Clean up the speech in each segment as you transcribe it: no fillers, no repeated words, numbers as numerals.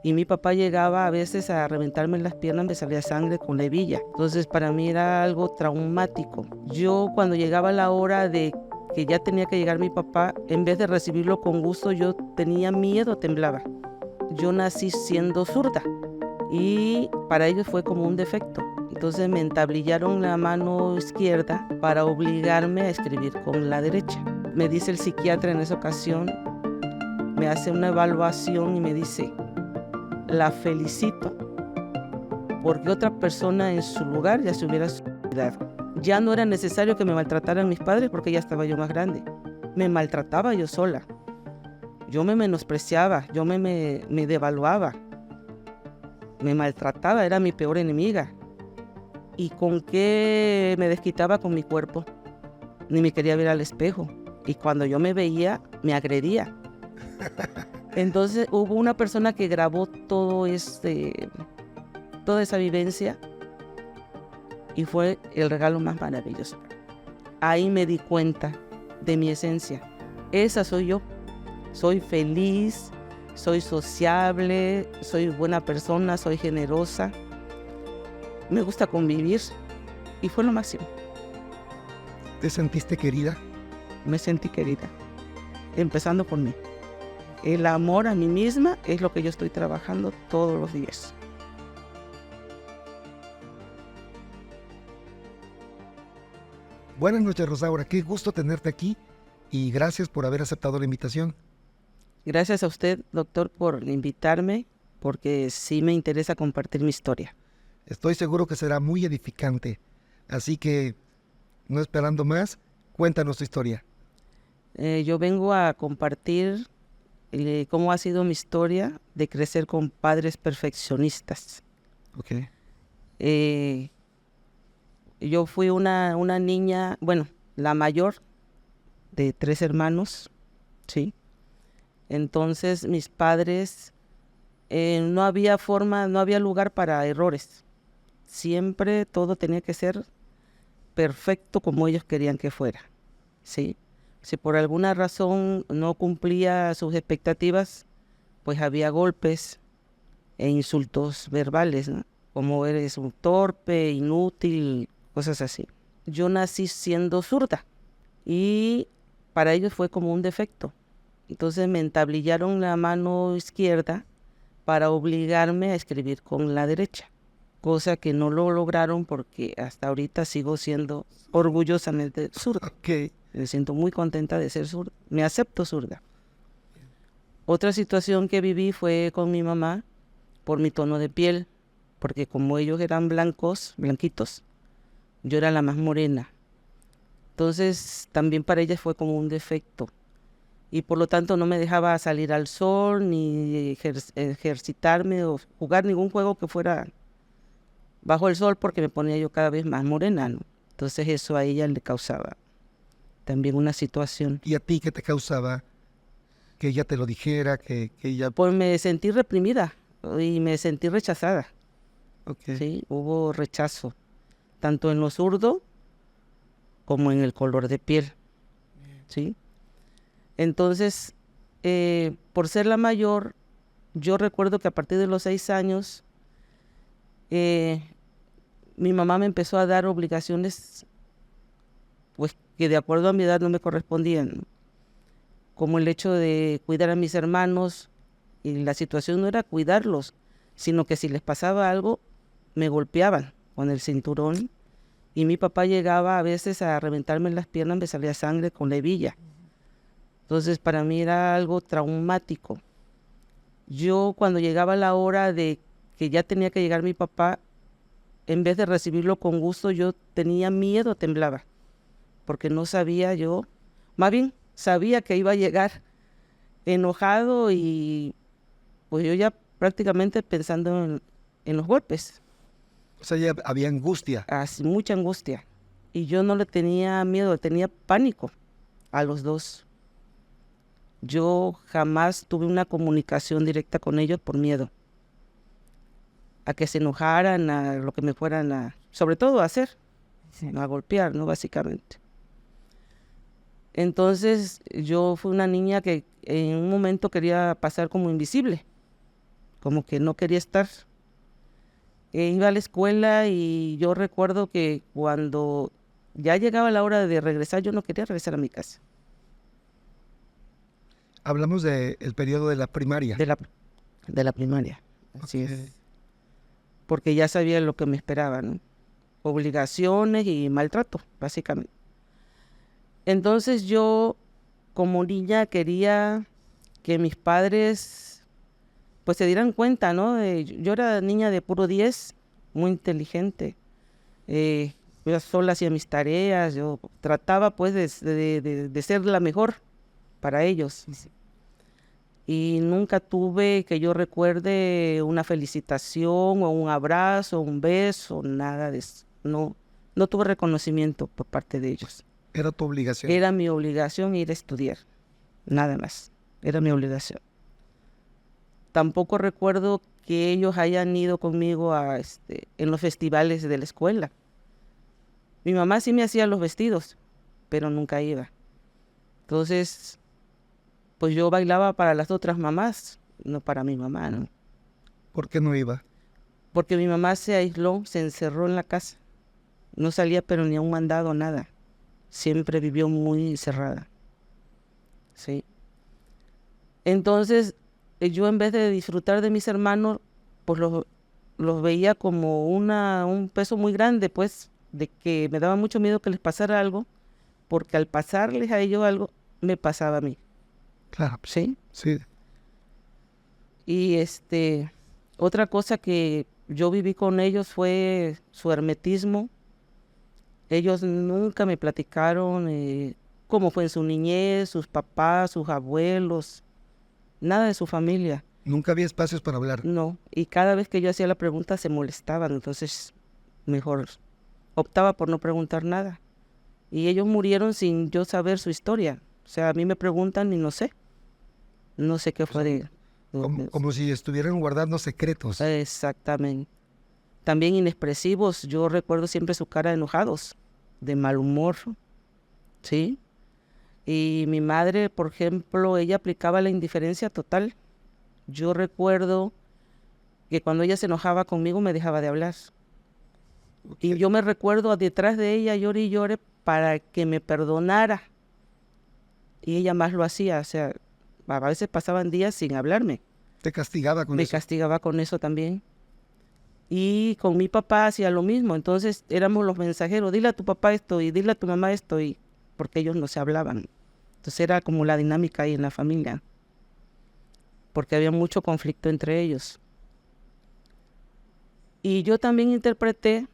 Y mi papá llegaba a veces a reventarme las piernas, me salía sangre con la hebilla. Entonces para mí era algo traumático. Yo cuando llegaba la hora de que ya tenía que llegar mi papá, en vez de recibirlo con gusto, yo tenía miedo, temblaba. Yo nací siendo zurda y para ellos fue como un defecto. Entonces me entablillaron la mano izquierda para obligarme a escribir con la derecha. Me dice el psiquiatra en esa ocasión, me hace una evaluación y me dice: la felicito porque otra persona en su lugar ya se hubiera suicidado. Ya no era necesario que me maltrataran mis padres porque ya estaba yo más grande. Me maltrataba yo sola. Yo me menospreciaba, yo me devaluaba. Me maltrataba, era mi peor enemiga. ¿Y con qué me desquitaba? Con mi cuerpo? Ni me quería ver al espejo. Y cuando yo me veía, me agredía. Entonces hubo una persona que grabó toda esa vivencia y fue el regalo más maravilloso. Ahí me di cuenta de mi esencia. Esa soy yo. Soy feliz, soy sociable, soy buena persona, soy generosa. Me gusta convivir y fue lo máximo. ¿Te sentiste querida? Me sentí querida, empezando por mí. El amor a mí misma es lo que yo estoy trabajando todos los días. Buenas noches, Rosaura. Qué gusto tenerte aquí y gracias por haber aceptado la invitación. Gracias a usted, doctor, por invitarme, porque sí me interesa compartir mi historia. Estoy seguro que será muy edificante. Así que, no esperando más, cuéntanos tu historia. Yo vengo a compartir cómo ha sido mi historia de crecer con padres perfeccionistas. Ok. Yo fui una niña, bueno, la mayor de 3 hermanos, ¿sí? Entonces mis padres, no había forma, no había lugar para errores. Siempre todo tenía que ser perfecto como ellos querían que fuera, ¿sí? Si por alguna razón no cumplía sus expectativas, pues había golpes e insultos verbales, ¿no? Como eres un torpe, inútil, cosas así. Yo nací siendo zurda y para ellos fue como un defecto. Entonces me entablillaron la mano izquierda para obligarme a escribir con la derecha, cosa que no lo lograron porque hasta ahorita sigo siendo orgullosamente zurda. Ok. Me siento muy contenta de ser zurda. Me acepto zurda. Otra situación que viví fue con mi mamá por mi tono de piel, porque como ellos eran blancos, blanquitos, yo era la más morena. Entonces también para ella fue como un defecto. Y por lo tanto no me dejaba salir al sol, ni ejercitarme o jugar ningún juego que fuera bajo el sol porque me ponía yo cada vez más morena, ¿no? Entonces eso a ella le causaba también una situación. ¿Y a ti qué te causaba que ella te lo dijera, que ella... Pues me sentí reprimida y me sentí rechazada, Ok. ¿sí? Hubo rechazo, tanto en lo zurdo como en el color de piel, ¿sí? Entonces, por ser la mayor, yo recuerdo que a partir de los 6 años, mi mamá me empezó a dar obligaciones, pues que de acuerdo a mi edad no me correspondían, ¿no? Como el hecho de cuidar a mis hermanos, y la situación no era cuidarlos, sino que si les pasaba algo, me golpeaban con el cinturón, y mi papá llegaba a veces a reventarme las piernas, me salía sangre con la hebilla. Entonces para mí era algo traumático. Yo cuando llegaba la hora de que ya tenía que llegar mi papá, en vez de recibirlo con gusto, yo tenía miedo, temblaba, porque no sabía yo, más bien sabía que iba a llegar enojado y pues yo ya prácticamente pensando en los golpes, O sea, ya había angustia. así, mucha angustia. Y yo no le tenía miedo, le tenía pánico a los dos. Yo jamás tuve una comunicación directa con ellos por miedo a que se enojaran, a lo que me fueran a, sobre todo a hacer, a golpear, ¿no? Básicamente. Entonces yo fui una niña que en un momento quería pasar como invisible. como que no quería estar. Iba a la escuela y yo recuerdo que cuando ya llegaba la hora de regresar, yo no quería regresar a mi casa, Hablamos del periodo de la primaria. de la primaria. Así Ok. es. Porque ya sabía lo que me esperaba, ¿no? Obligaciones y maltrato, básicamente. Entonces yo, como niña, quería que mis padres, pues, se dieran cuenta, ¿no? Yo era niña de puro 10, muy inteligente. Yo sola hacía mis tareas, yo trataba, pues, de ser la mejor para ellos. Y nunca tuve, que yo recuerde, una felicitación o un abrazo, un beso, nada de eso. No, no tuve reconocimiento por parte de ellos. Era tu obligación. Era mi obligación ir a estudiar, nada más. Era mi obligación. Tampoco recuerdo que ellos hayan ido conmigo en los festivales de la escuela. Mi mamá sí me hacía los vestidos, pero nunca iba. Entonces, pues yo bailaba para las otras mamás, no para mi mamá, ¿no? ¿Por qué no iba? Porque mi mamá se aisló, se encerró en la casa. No salía, pero ni a un mandado, nada. Siempre vivió muy encerrada. Sí. Entonces, yo en vez de disfrutar de mis hermanos, pues los veía como un peso muy grande, pues, de que me daba mucho miedo que les pasara algo, porque al pasarles a ellos algo, me pasaba a mí. Claro. ¿Sí? Sí. Y otra cosa que yo viví con ellos fue su hermetismo. Ellos nunca me platicaron cómo fue en su niñez, sus papás, sus abuelos, nada de su familia. Nunca había espacios para hablar. No, y cada vez que yo hacía la pregunta se molestaban, entonces mejor optaba por no preguntar nada. Y ellos murieron sin yo saber su historia. O sea, a mí me preguntan y no sé. No sé qué fue de... Como si estuvieran guardando secretos. Exactamente. También inexpresivos. Yo recuerdo siempre su cara de enojados, de mal humor, ¿sí? Y mi madre, por ejemplo, ella aplicaba la indiferencia total. Yo recuerdo que cuando ella se enojaba conmigo me dejaba de hablar. Y yo me recuerdo detrás de ella lloré y lloré para que me perdonara. Y ella más lo hacía, o sea, a veces pasaban días sin hablarme. Te castigaba con Me eso. castigaba con eso también. Y con mi papá hacía lo mismo. Entonces éramos los mensajeros, dile a tu papá esto y dile a tu mamá esto, y porque ellos no se hablaban. Entonces era como la dinámica ahí en la familia, porque había mucho conflicto entre ellos. Y yo también interpreté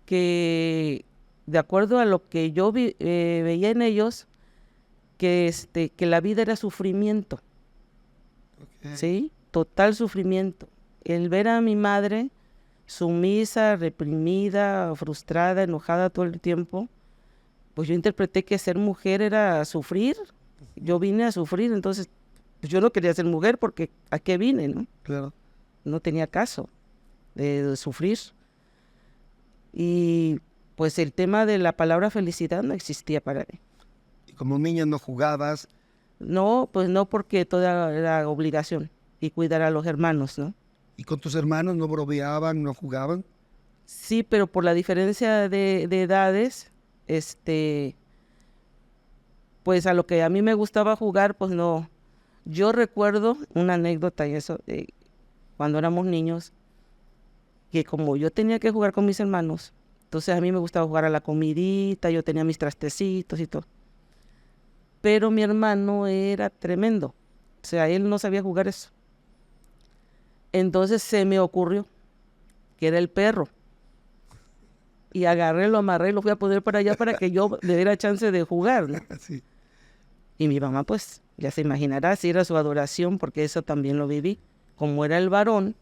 que, de acuerdo a lo que yo veía en ellos, que la vida era sufrimiento, ¿sí? Total sufrimiento. El ver a mi madre sumisa, reprimida, frustrada, enojada todo el tiempo, pues yo interpreté que ser mujer era sufrir. Yo vine a sufrir, entonces pues yo no quería ser mujer porque ¿a qué vine, no? Claro. No tenía caso de sufrir. Y pues el tema de la palabra felicidad no existía para mí. Y como niña no jugabas. No, pues no, porque toda era obligación y cuidar a los hermanos, ¿no? ¿Y con tus hermanos no bromeaban, no jugaban? Sí, pero por la diferencia de edades, pues a lo que a mí me gustaba jugar, pues no. Yo recuerdo una anécdota y eso, cuando éramos niños, que como yo tenía que jugar con mis hermanos, entonces a mí me gustaba jugar a la comidita, yo tenía mis trastecitos y todo. Pero mi hermano era tremendo, o sea, él no sabía jugar eso. Entonces se me ocurrió que era el perro. Y agarré, lo amarré y lo fui a poner para allá para que yo le diera chance de jugar, ¿no? Sí. Y mi mamá, pues, ya se imaginará, si era su adoración, porque eso también lo viví. Como era el varón,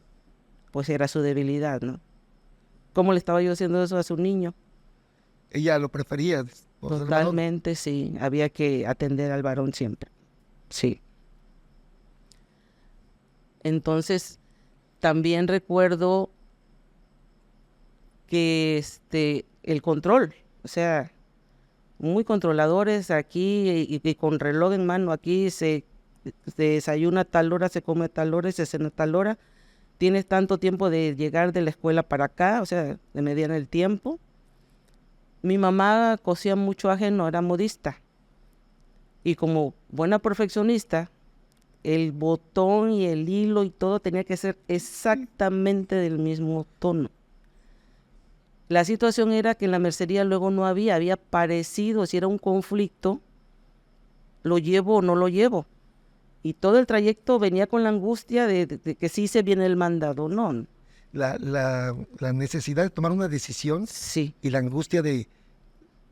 pues era su debilidad, ¿no? ¿Cómo le estaba yo haciendo eso a su niño? Ella lo prefería. Por ser varón. Totalmente, sí. Había que atender al varón siempre. Sí. Entonces, también recuerdo que el control, o sea, muy controladores aquí y con reloj en mano aquí, se desayuna a tal hora, se come a tal hora y se cena a tal hora. Tienes tanto tiempo de llegar de la escuela para acá, o sea, de medían el tiempo. Mi mamá cosía mucho ajeno, era modista. Y como buena perfeccionista, el botón y el hilo y todo tenía que ser exactamente del mismo tono. La situación era que en la mercería luego no había parecido, si era un conflicto, lo llevo o no lo llevo. Y todo el trayecto venía con la angustia de que sí se viene el mandado, no. La necesidad de tomar una decisión Sí, y la angustia de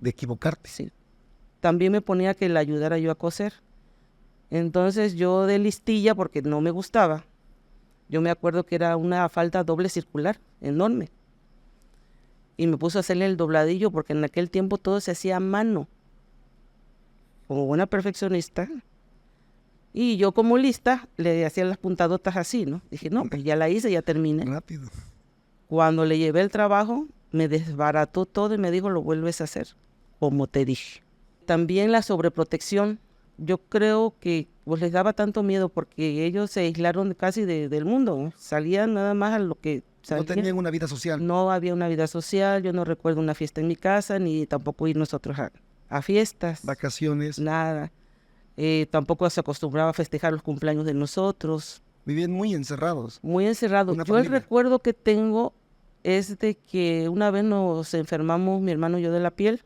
equivocarte. sí. También me ponía que le ayudara yo a coser. Entonces yo de listilla, porque no me gustaba, yo me acuerdo que era una falda doble circular, enorme. Y me puse a hacerle el dobladillo porque en aquel tiempo todo se hacía a mano. Como buena perfeccionista. Y yo como lista le hacía las puntadotas así, ¿no? Dije, no, pues ya la hice, ya terminé. Rápido. Cuando le llevé el trabajo, me desbarató todo y me dijo, lo vuelves a hacer, como te dije. También la sobreprotección. Yo creo que pues, les daba tanto miedo porque ellos se aislaron casi del mundo, ¿no? Salían nada más a lo que No salían. tenían una vida social. No había una vida social, yo no recuerdo una fiesta en mi casa, ni tampoco ir nosotros a fiestas, Vacaciones. nada. Tampoco se acostumbraba a festejar los cumpleaños de nosotros, Vivían muy encerrados. muy encerrado. Una Yo el familia. recuerdo que tengo es de que una vez nos enfermamos mi hermano y yo de la piel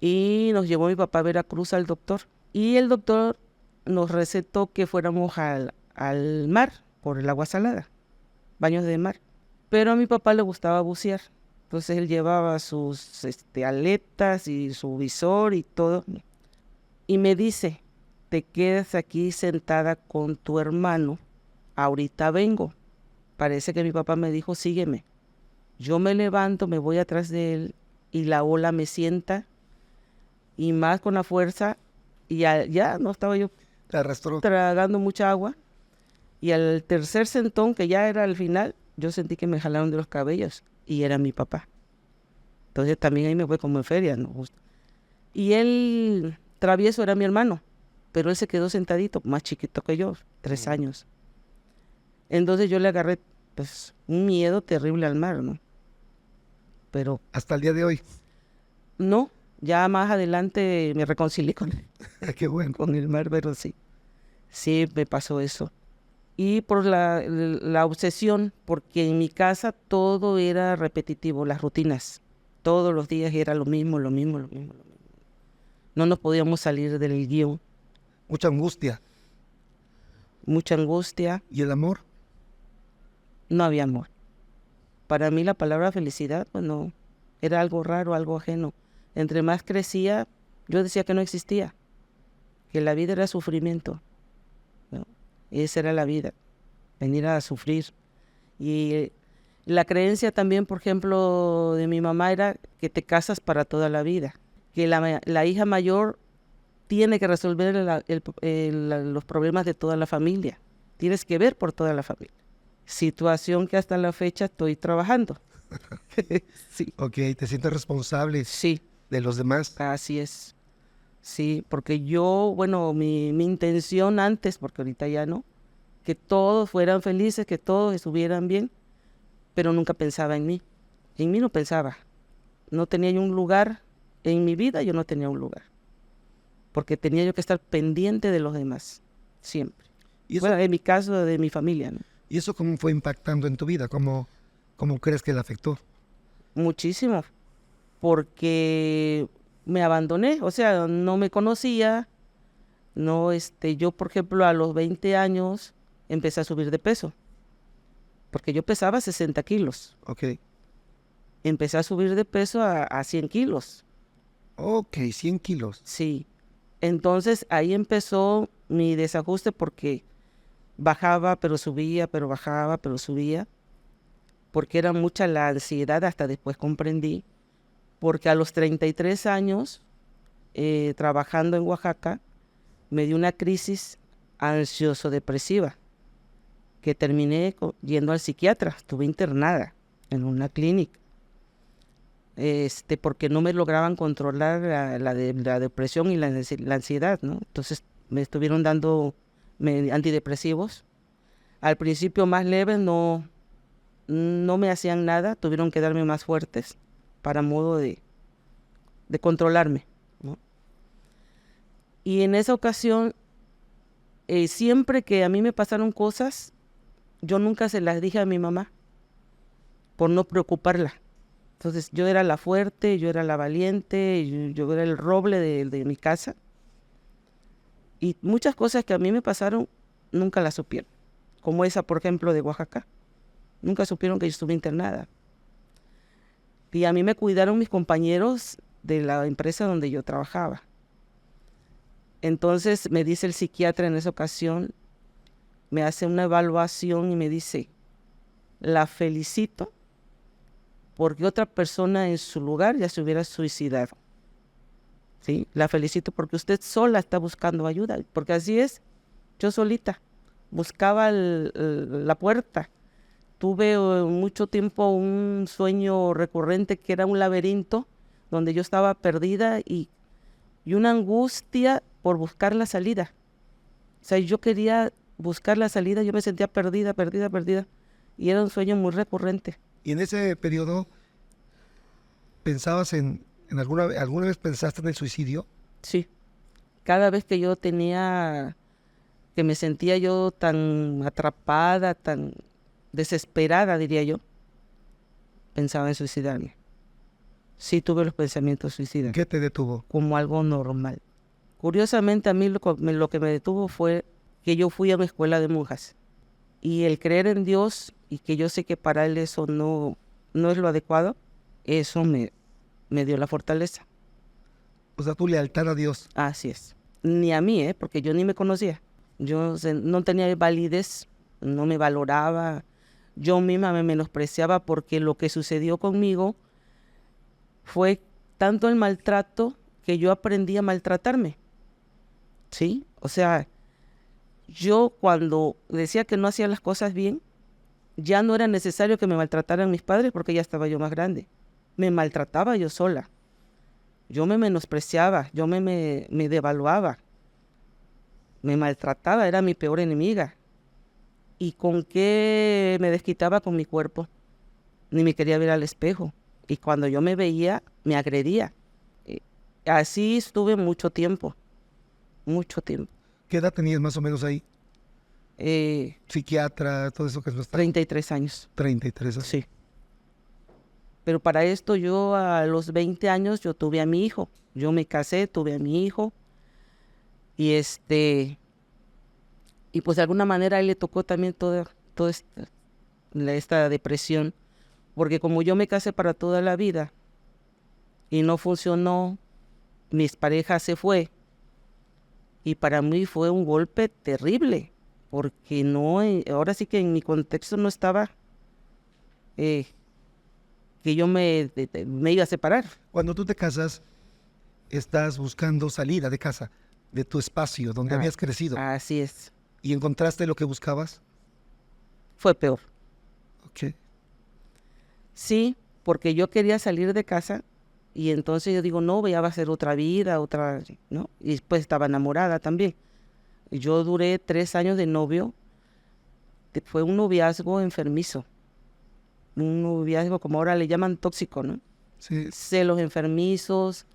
y nos llevó mi papá a Veracruz al doctor. Y el doctor nos recetó que fuéramos al mar por el agua salada, baños de mar. Pero a mi papá le gustaba bucear. Entonces él llevaba sus aletas y su visor y todo. Y me dice, te quedas aquí sentada con tu hermano, ahorita vengo. Parece que mi papá me dijo, sígueme. Yo me levanto, me voy atrás de él y la ola me sienta y más con la fuerza y ya no estaba yo Te arrastró. tragando mucha agua y al tercer sentón, que ya era al final, yo sentí que me jalaron de los cabellos y era mi papá. Entonces también ahí me fue como en feria, ¿no? Y él, travieso, era mi hermano, pero él se quedó sentadito, más chiquito que yo, 3 años. Entonces yo le agarré pues un miedo terrible al mar, ¿no? Pero Hasta el día de hoy. no, ya más adelante me reconcilié Qué bueno. con el mar, pero sí, sí me pasó eso. Y por la obsesión, porque en mi casa todo era repetitivo, las rutinas. Todos los días era lo mismo, lo mismo, lo mismo, lo mismo. No nos podíamos salir del guión. Mucha angustia. Mucha angustia, ¿Y el amor? no había amor. Para mí la palabra felicidad, pues no, era algo raro, algo ajeno. Entre más crecía, yo decía que no existía, que la vida era sufrimiento, ¿no? Esa era la vida, venir a sufrir. Y la creencia también, por ejemplo, de mi mamá era que te casas para toda la vida, que la hija mayor tiene que resolver los problemas de toda la familia, tienes que ver por toda la familia. Situación que hasta la fecha estoy trabajando. Sí, Ok, te sientes responsable sí, de los demás. así es. Sí, porque yo, bueno, mi intención antes, porque ahorita ya no, que todos fueran felices, que todos estuvieran bien, pero nunca pensaba en mí. En mí no pensaba. No tenía yo un lugar en mi vida, yo no tenía un lugar. Porque tenía yo que estar pendiente de los demás, siempre. ¿Y eso, Bueno, en mi caso, de mi familia, ¿no? ¿y eso cómo fue impactando en tu vida? ¿Cómo crees que le afectó? Muchísimo, porque me abandoné, o sea, no me conocía, no, yo, por ejemplo, a los 20 años empecé a subir de peso, porque yo pesaba 60 kilos, Ok. empecé a subir de peso a 100 kilos, Ok, 100 kilos. sí. Entonces ahí empezó mi desajuste porque bajaba, pero subía, pero bajaba, pero subía, porque era mucha la ansiedad, hasta después comprendí, porque a los 33 años, trabajando en Oaxaca, me dio una crisis ansioso-depresiva, que terminé yendo al psiquiatra, estuve internada en una clínica, porque no me lograban controlar la depresión y la ansiedad, ¿no? Entonces me estuvieron dando antidepresivos. Al principio más leves, no me hacían nada, tuvieron que darme más fuertes para modo de controlarme, ¿no? Y en esa ocasión, siempre que a mí me pasaron cosas, yo nunca se las dije a mi mamá por no preocuparla. Entonces yo era la fuerte, yo era la valiente, yo era el roble de mi casa. Y muchas cosas que a mí me pasaron, nunca las supieron. Como esa, por ejemplo, de Oaxaca. Nunca supieron que yo estuve internada. Y a mí me cuidaron mis compañeros de la empresa donde yo trabajaba. Entonces me dice el psiquiatra en esa ocasión, me hace una evaluación y me dice, la felicito porque otra persona en su lugar ya se hubiera suicidado. ¿Sí? La felicito porque usted sola está buscando ayuda, porque así es, yo solita buscaba la puerta. Tuve mucho tiempo un sueño recurrente que era un laberinto donde yo estaba perdida y una angustia por buscar la salida. O sea, yo quería buscar la salida, yo me sentía perdida, perdida, perdida. Y era un sueño muy recurrente. Y en ese periodo, ¿pensabas alguna vez pensaste en el suicidio? Sí. Cada vez que yo que me sentía yo tan atrapada, tan desesperada, diría yo, pensaba en suicidarme. Sí tuve los pensamientos suicidas. ¿Qué te detuvo? Como algo normal. Curiosamente, a mí lo que me detuvo fue que yo fui a una escuela de monjas. Y el creer en Dios, y que yo sé que para Él eso no es lo adecuado, eso me dio la fortaleza. O sea, tu lealtad a Dios. Así es. Ni a mí, porque yo ni me conocía. Yo no tenía validez, no me valoraba. Yo misma me menospreciaba porque lo que sucedió conmigo fue tanto el maltrato que yo aprendí a maltratarme. ¿Sí? O sea, yo cuando decía que no hacía las cosas bien, ya no era necesario que me maltrataran mis padres porque ya estaba yo más grande. Me maltrataba yo sola. Yo me menospreciaba, yo me devaluaba. Me maltrataba, era mi peor enemiga. ¿Y con qué me desquitaba? Con mi cuerpo? Ni me quería ver al espejo. Y cuando yo me veía, me agredía. Así estuve mucho tiempo. Mucho tiempo. ¿Qué edad tenías más o menos ahí? Eh, Psiquiatra, todo eso que no está. 33 años. 33 años. Sí. Pero para esto yo a los 20 años yo tuve a mi hijo. Yo me casé, tuve a mi hijo. Y y pues de alguna manera a él le tocó también toda esta depresión. Porque como yo me casé para toda la vida y no funcionó, mis parejas se fue. Y para mí fue un golpe terrible. Porque ahora sí que en mi contexto no estaba que yo me iba a separar. Cuando tú te casas, estás buscando salida de casa, de tu espacio donde habías crecido. Así es. ¿Y encontraste lo que buscabas? Fue peor. Ok. Sí, porque yo quería salir de casa y entonces yo digo, no, ya va a ser otra vida, ¿no? Y después estaba enamorada también. Yo duré 3 años de novio. Fue un noviazgo enfermizo. Un noviazgo como ahora le llaman tóxico, ¿no? Sí. Celos enfermizos.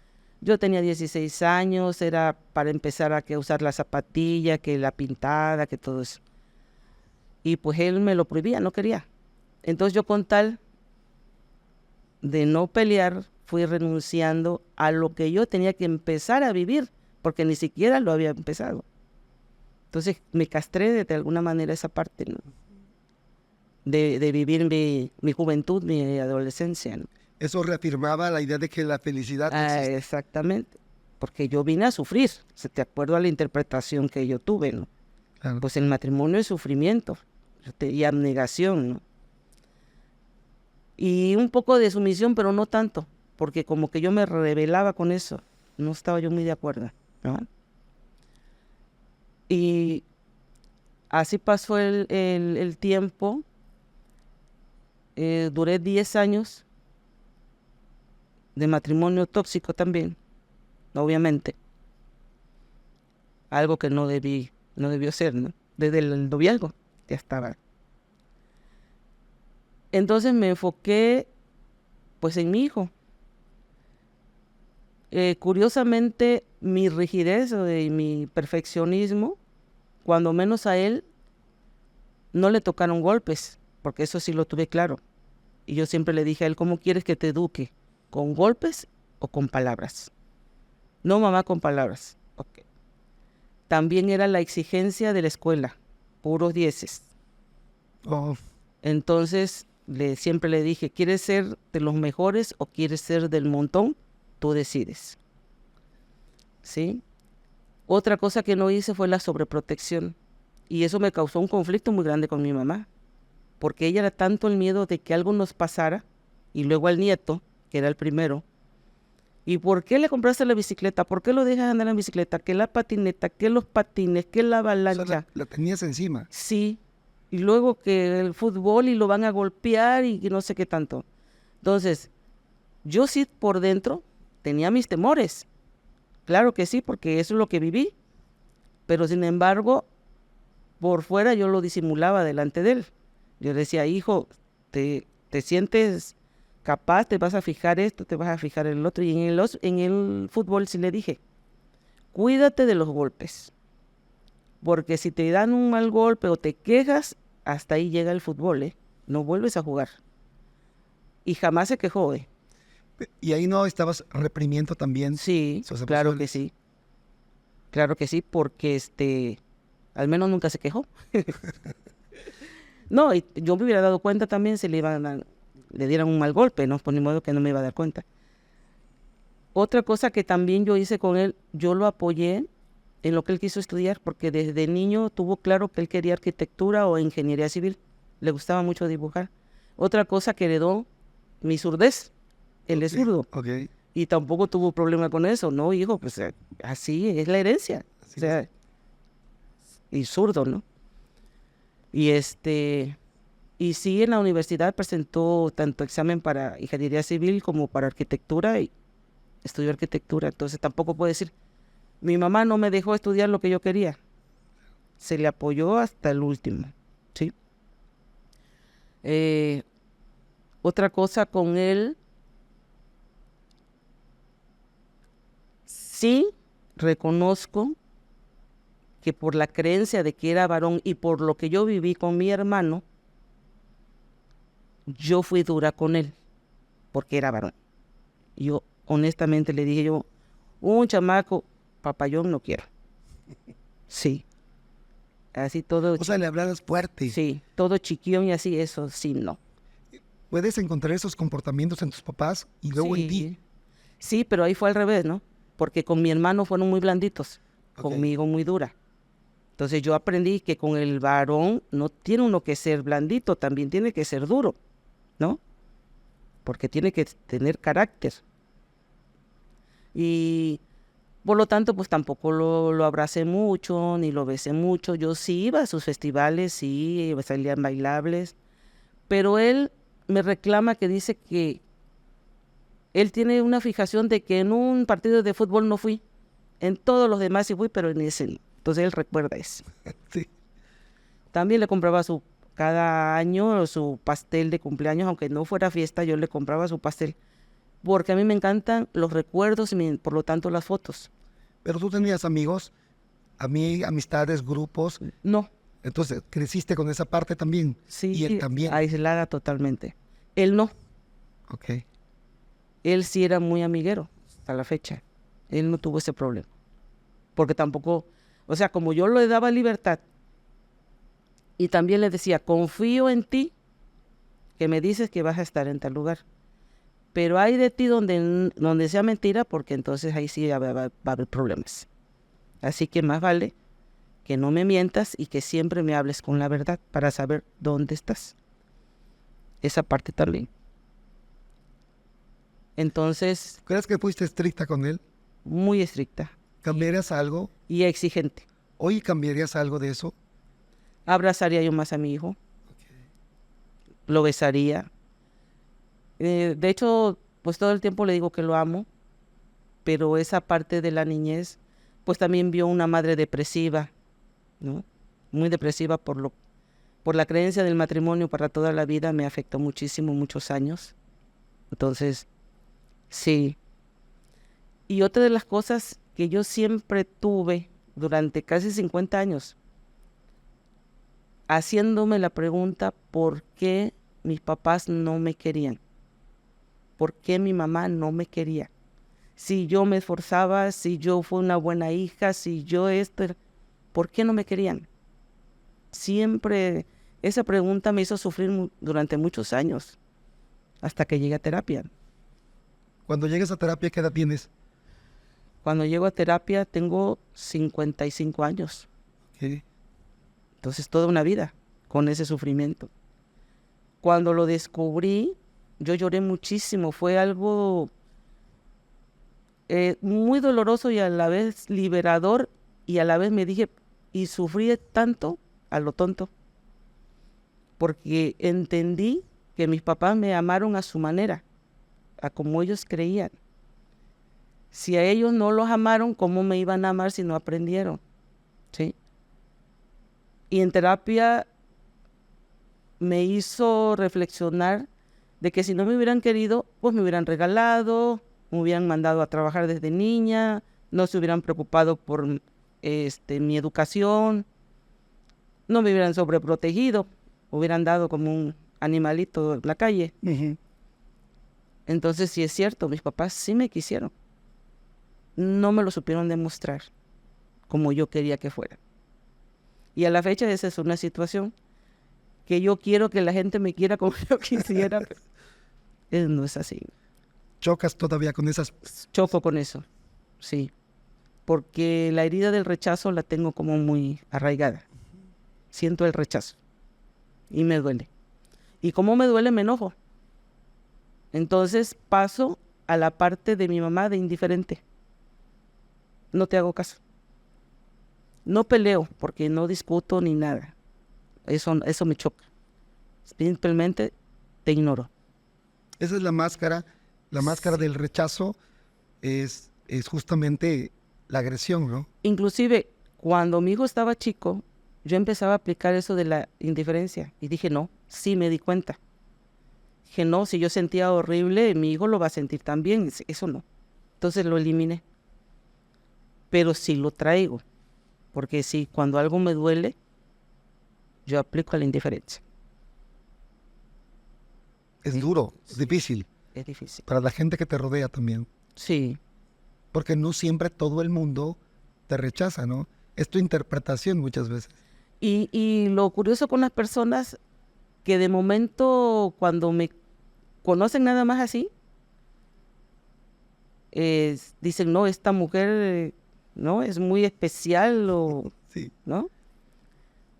Yo tenía 16 años, era para empezar a usar la zapatilla, que la pintada, que todo eso. Y pues él me lo prohibía, no quería. Entonces yo con tal de no pelear, fui renunciando a lo que yo tenía que empezar a vivir, porque ni siquiera lo había empezado. Entonces me castré de alguna manera esa parte, ¿no? De vivir mi juventud, mi adolescencia, ¿no? Eso reafirmaba la idea de que la felicidad existe. Exactamente, porque yo vine a sufrir, de acuerdo a la interpretación que yo tuve, ¿no? Claro. Pues el matrimonio es sufrimiento y abnegación, ¿no? Y un poco de sumisión, pero no tanto, porque como que yo me rebelaba con eso, no estaba yo muy de acuerdo, ¿no? Y así pasó el tiempo, duré 10 años de matrimonio tóxico también, obviamente, algo que no debí No debió ser, ¿no? Desde el noviazgo ya estaba. Entonces me enfoqué pues en mi hijo. Curiosamente, mi rigidez y mi perfeccionismo, cuando menos a él, no le tocaron golpes, porque eso sí lo tuve claro. Y yo siempre le dije a él, ¿cómo quieres que te eduque? ¿Con golpes o con palabras? No, mamá, con palabras. Ok. También era la exigencia de la escuela, puros dieces. Oh, Entonces, siempre le dije, ¿quieres ser de los mejores o quieres ser del montón? Tú decides. ¿Sí? Otra cosa que no hice fue la sobreprotección. Y eso me causó un conflicto muy grande con mi mamá, porque ella era tanto el miedo de que algo nos pasara, y luego al nieto, que era el primero. ¿Y por qué le compraste la bicicleta? ¿Por qué lo dejas andar en bicicleta? ¿Qué la patineta? ¿Qué los patines? ¿Qué la o sea, avalancha? la tenías encima. Sí. Y luego que el fútbol y lo van a golpear y que no sé qué tanto. Entonces, yo sí por dentro tenía mis temores. Claro que sí, porque eso es lo que viví. Pero sin embargo, por fuera yo lo disimulaba delante de él. Yo decía, hijo, te sientes capaz, te vas a fijar esto, te vas a fijar el otro. Y en el fútbol sí le dije, cuídate de los golpes. Porque si te dan un mal golpe o te quejas, hasta ahí llega el fútbol, ¿eh? No vuelves a jugar. Y jamás se quejó, ¿eh? Y ahí no estabas reprimiendo también Sí, sus claro que emociones. sí. Claro que sí, porque al menos nunca se quejó. No, y yo me hubiera dado cuenta también si le dieran un mal golpe, ¿no? Por ni modo que no me iba a dar cuenta. Otra cosa que también yo hice con él, yo lo apoyé en lo que él quiso estudiar, porque desde niño tuvo claro que él quería arquitectura o ingeniería civil. Le gustaba mucho dibujar. Otra cosa que heredó, mi surdez. Él es zurdo. Ok, Y tampoco tuvo problema con eso, ¿no, hijo? Pues así es la herencia. así O sea, y zurdo, ¿no? Y y sí, en la universidad presentó tanto examen para ingeniería civil como para arquitectura y estudió arquitectura. Entonces tampoco puedo decir, mi mamá no me dejó estudiar lo que yo quería. Se le apoyó hasta el último, ¿sí? Eh, Otra cosa con él, sí reconozco que por la creencia de que era varón y por lo que yo viví con mi hermano, yo fui dura con él, porque era varón. Yo honestamente le dije yo, un chamaco, papayón no quiero. Sí, así todo, o sea, le hablabas fuerte. sí, todo chiquión y así, eso sí, no. Puedes encontrar esos comportamientos en tus papás y luego en ti. Sí, sí, pero ahí fue al revés, ¿no? Porque con mi hermano fueron muy blanditos, Ok. conmigo muy dura. Entonces yo aprendí que con el varón no tiene uno que ser blandito, también tiene que ser duro, ¿no? Porque tiene que tener carácter. Y por lo tanto, pues tampoco lo abracé mucho, ni lo besé mucho. Yo sí iba a sus festivales, sí, salían bailables, pero él me reclama que dice que él tiene una fijación de que en un partido de fútbol no fui, en todos los demás sí fui, pero en ese no. Entonces él recuerda eso. Sí. También le compraba cada año su pastel de cumpleaños, aunque no fuera fiesta, yo le compraba su pastel, porque a mí me encantan los recuerdos y por lo tanto las fotos. Pero tú tenías amigos, amistades, grupos. No, Entonces, creciste con esa parte también. sí, Y él también. aislada totalmente. Él no, Ok. él sí era muy amiguero hasta la fecha. Él no tuvo ese problema, porque tampoco, o sea, como yo le daba libertad y también le decía, confío en ti, que me dices que vas a estar en tal lugar. Pero hay de ti donde sea mentira, porque entonces ahí sí va a haber problemas. Así que más vale que no me mientas y que siempre me hables con la verdad para saber dónde estás. Esa parte también. Entonces, ¿Crees que fuiste estricta con él? muy estricta ¿Cambiarías algo? y exigente. ¿Hoy cambiarías algo de eso? Abrazaría yo más a mi hijo, lo besaría. De hecho, pues todo el tiempo le digo que lo amo, pero esa parte de la niñez, pues también vio una madre depresiva, ¿no? Muy depresiva por la creencia del matrimonio para toda la vida, me afectó muchísimo, muchos años. Entonces, sí. Y otra de las cosas que yo siempre tuve durante casi 50 años, haciéndome la pregunta por qué mis papás no me querían, por qué mi mamá no me quería. Si yo me esforzaba, si yo fui una buena hija, si yo ¿por qué no me querían? Siempre esa pregunta me hizo sufrir durante muchos años, hasta que llegué a terapia. Cuando llegues a terapia, ¿qué edad tienes? Cuando llego a terapia tengo 55 años. ¿Qué? Entonces toda una vida con ese sufrimiento. Cuando lo descubrí, yo lloré muchísimo. Fue algo muy doloroso y a la vez liberador, y a la vez me dije, y sufrí tanto a lo tonto, porque entendí que mis papás me amaron a su manera, a como ellos creían. Si a ellos no los amaron, ¿cómo me iban a amar si no aprendieron? ¿Sí? Y en terapia me hizo reflexionar de que si no me hubieran querido, pues me hubieran regalado, me hubieran mandado a trabajar desde niña, no se hubieran preocupado por mi educación, no me hubieran sobreprotegido, hubieran dado como un animalito en la calle. Uh-huh. Entonces sí es cierto, mis papás sí me quisieron. No me lo supieron demostrar como yo quería que fuera. Y a la fecha esa es una situación que yo quiero que la gente me quiera como yo quisiera, pero no es así. ¿Chocas todavía con esas? Choco con eso, sí. Porque la herida del rechazo la tengo como muy arraigada. Siento el rechazo y me duele. Y como me duele, me enojo. Entonces paso a la parte de mi mamá de indiferente. No te hago caso. No peleo porque no discuto ni nada. Eso me choca. Simplemente te ignoro. Esa es la máscara. La máscara del rechazo es justamente la agresión, ¿no? Inclusive, cuando mi hijo estaba chico, yo empezaba a aplicar eso de la indiferencia. Y dije, no, sí me di cuenta. Dije, no, si yo sentía horrible, mi hijo lo va a sentir también. Eso no. Entonces lo eliminé. Pero sí lo traigo. Porque sí, cuando algo me duele, yo aplico la indiferencia. Es duro, es difícil. Es difícil. Para la gente que te rodea también. Sí. Porque no siempre todo el mundo te rechaza, ¿no? Es tu interpretación muchas veces. Y lo curioso con las personas que de momento cuando me conocen nada más así, dicen, no, esta mujer no es muy especial, Sí. ¿no?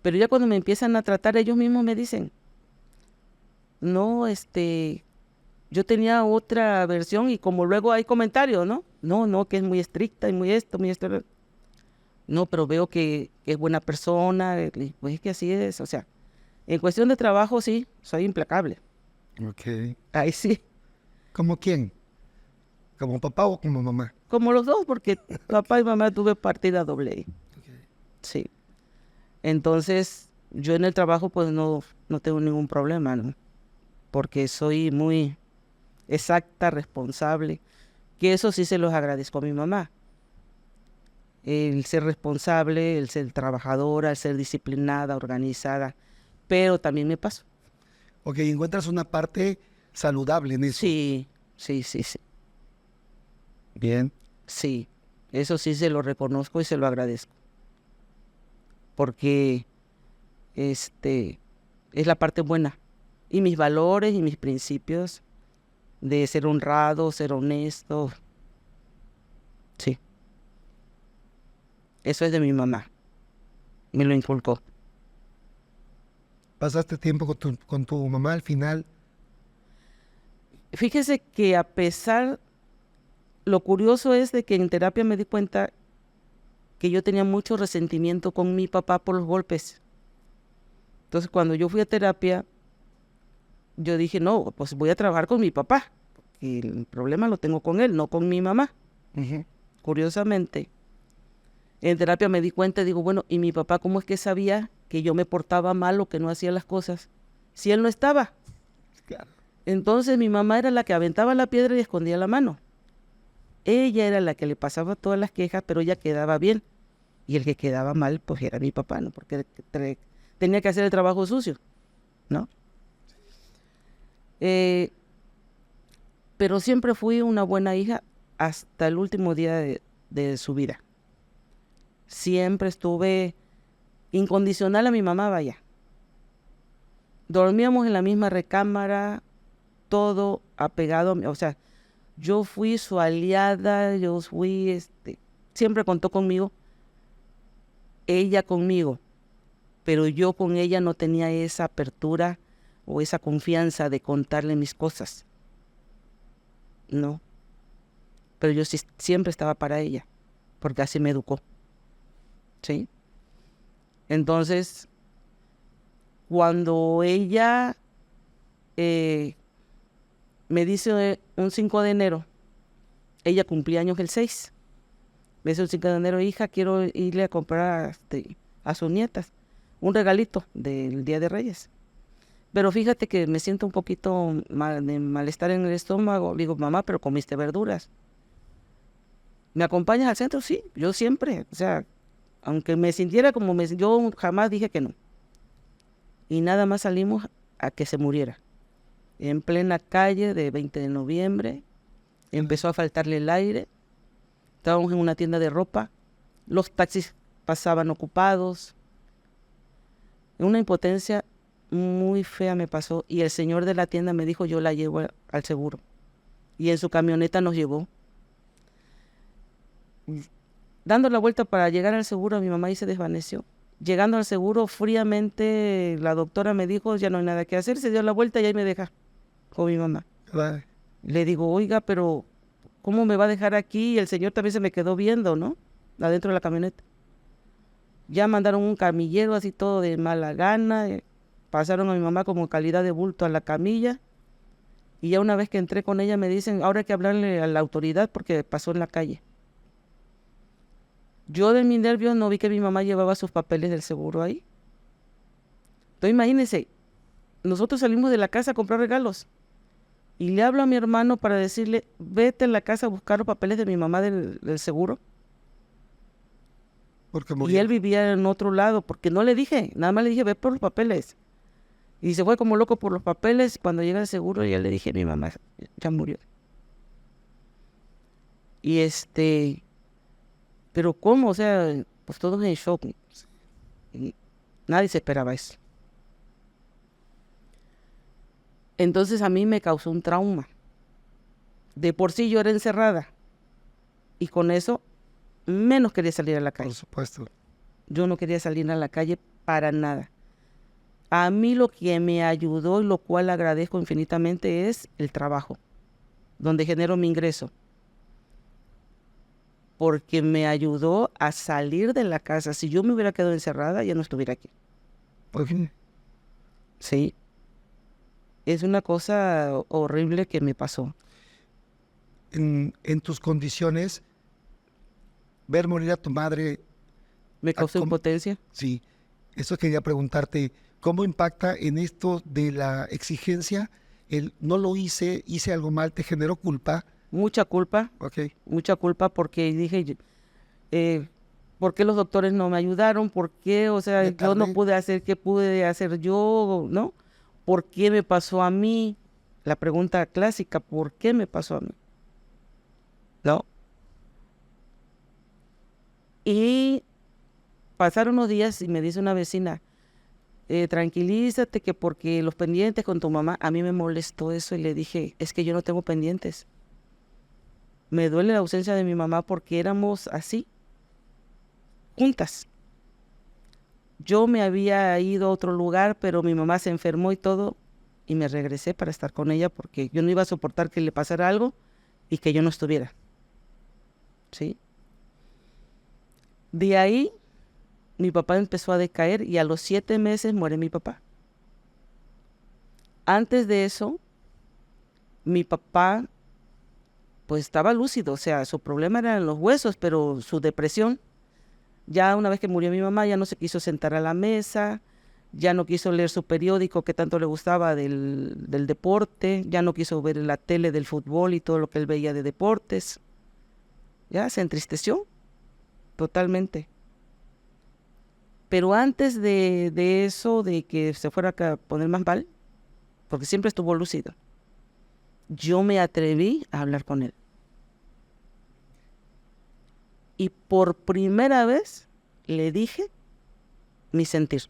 Pero ya cuando me empiezan a tratar, ellos mismos me dicen, no, yo tenía otra versión, y como luego hay comentarios, ¿no? No, que es muy estricta y muy esto, muy esto. No, pero veo que es buena persona, pues es que así es, o sea, en cuestión de trabajo sí, soy implacable. Ok. Ahí sí, ¿Como quién? ¿Como papá o como mamá? como los dos, porque papá y mamá tuve partida doble ahí. Sí. Entonces, yo en el trabajo pues no tengo ningún problema, ¿no? Porque soy muy exacta, responsable, que eso sí se los agradezco a mi mamá. El ser responsable, el ser trabajadora, el ser disciplinada, organizada, pero también me paso. Ok, encuentras una parte saludable en eso. Sí. Bien. Sí, eso sí se lo reconozco y se lo agradezco. Porque es la parte buena. Y mis valores y mis principios de ser honrado, ser honesto. Sí. Eso es de mi mamá. Me lo inculcó. ¿Pasaste tiempo con tu mamá al final? Fíjese que a pesar, lo curioso es de que en terapia me di cuenta que yo tenía mucho resentimiento con mi papá por los golpes. Entonces cuando yo fui a terapia, yo dije, no, pues voy a trabajar con mi papá. Y el problema lo tengo con él, no con mi mamá. Uh-huh. Curiosamente, En terapia me di cuenta y digo, bueno, ¿y mi papá cómo es que sabía que yo me portaba mal o que no hacía las cosas si él no estaba? Claro. Entonces mi mamá era la que aventaba la piedra y escondía la mano. Ella era la que le pasaba todas las quejas, pero ella quedaba bien. Y el que quedaba mal, pues era mi papá, ¿no? Porque tenía que hacer el trabajo sucio, ¿no? Eh, pero siempre fui una buena hija hasta el último día de su vida. Siempre estuve incondicional a mi mamá, vaya. Dormíamos en la misma recámara, todo apegado a mí. O sea, yo fui su aliada, yo fui, siempre contó conmigo, ella conmigo, pero yo con ella no tenía esa apertura o esa confianza de contarle mis cosas. No, pero yo sí, siempre estaba para ella, porque así me educó, ¿sí? Entonces, cuando ella me dice un 5 de enero, ella cumplía años el 6, me dice un 5 de enero, hija, quiero irle a comprar a sus nietas un regalito del Día de Reyes. Pero fíjate que me siento un poquito de malestar en el estómago. Le digo, mamá, pero comiste verduras. ¿Me acompañas al centro? Sí, yo siempre. O sea, aunque me sintiera como yo jamás dije que no. Y nada más salimos a que se muriera. En plena calle de 20 de noviembre, empezó a faltarle el aire. Estábamos en una tienda de ropa. Los taxis pasaban ocupados. Una impotencia muy fea me pasó y el señor de la tienda me dijo, yo la llevo al seguro. Y en su camioneta nos llevó. Dando la vuelta para llegar al seguro, mi mamá ahí se desvaneció. Llegando al seguro, fríamente la doctora me dijo, ya no hay nada que hacer, se dio la vuelta y ahí me deja con mi mamá. Claro. Le digo, oiga, pero ¿cómo me va a dejar aquí? Y el señor también se me quedó viendo, ¿no? Adentro de la camioneta. Ya mandaron un camillero así todo de mala gana. Pasaron a mi mamá como calidad de bulto a la camilla. Y ya una vez que entré con ella me dicen, ahora hay que hablarle a la autoridad porque pasó en la calle. Yo de mis nervios no vi que mi mamá llevaba sus papeles del seguro ahí. Entonces imagínense, nosotros salimos de la casa a comprar regalos. Y le hablo a mi hermano para decirle, vete a la casa a buscar los papeles de mi mamá del seguro. Porque Y él murió. vivía en otro lado, porque no le dije, nada más le dije, ve por los papeles. Y se fue como loco por los papeles. Cuando llega el seguro, ya le dije, mi mamá ya murió. Y pero ¿cómo? O sea, pues todos en shock. Y nadie se esperaba eso. Entonces a mí me causó un trauma. De por sí yo era encerrada. Y con eso, menos quería salir a la calle. Por supuesto. Yo no quería salir a la calle para nada. A mí lo que me ayudó y lo cual agradezco infinitamente es el trabajo, donde genero mi ingreso. Porque me ayudó a salir de la casa. Si yo me hubiera quedado encerrada, ya no estuviera aquí. Pues bien, Sí. Es una cosa horrible que me pasó. en tus condiciones, ver morir a tu madre, Me causó ¿cómo? impotencia. Sí, eso quería preguntarte, ¿cómo impacta en esto de la exigencia? El no lo hice algo mal, ¿te generó culpa? Mucha Ok, porque dije, eh, ¿por qué los doctores no me ayudaron? ¿Por qué? O sea, me yo no tardé. pude hacer, ¿qué pude hacer yo? ¿No? ¿Por qué me pasó a mí? La pregunta clásica, ¿por qué me pasó a mí? ¿No? Y pasaron unos días y me dice una vecina, tranquilízate que porque los pendientes con tu mamá, a mí me molestó eso y le dije, es que yo no tengo pendientes. Me duele la ausencia de mi mamá porque éramos así, juntas. Yo me había ido a otro lugar, pero mi mamá se enfermó y todo, y me regresé para estar con ella porque yo no iba a soportar que le pasara algo y que yo no estuviera. ¿Sí? De ahí, mi papá empezó a decaer y a los 7 meses muere mi papá. Antes de eso, mi papá, pues estaba lúcido, o sea, su problema eran los huesos, pero su depresión Ya una vez que murió mi mamá, ya no se quiso sentar a la mesa, ya no quiso leer su periódico que tanto le gustaba del deporte, ya no quiso ver la tele del fútbol y todo lo que él veía de deportes. Ya se entristeció totalmente. Pero antes de eso, de que se fuera a poner más mal, porque siempre estuvo lúcido, yo me atreví a hablar con él. Y por primera vez le dije mi sentir.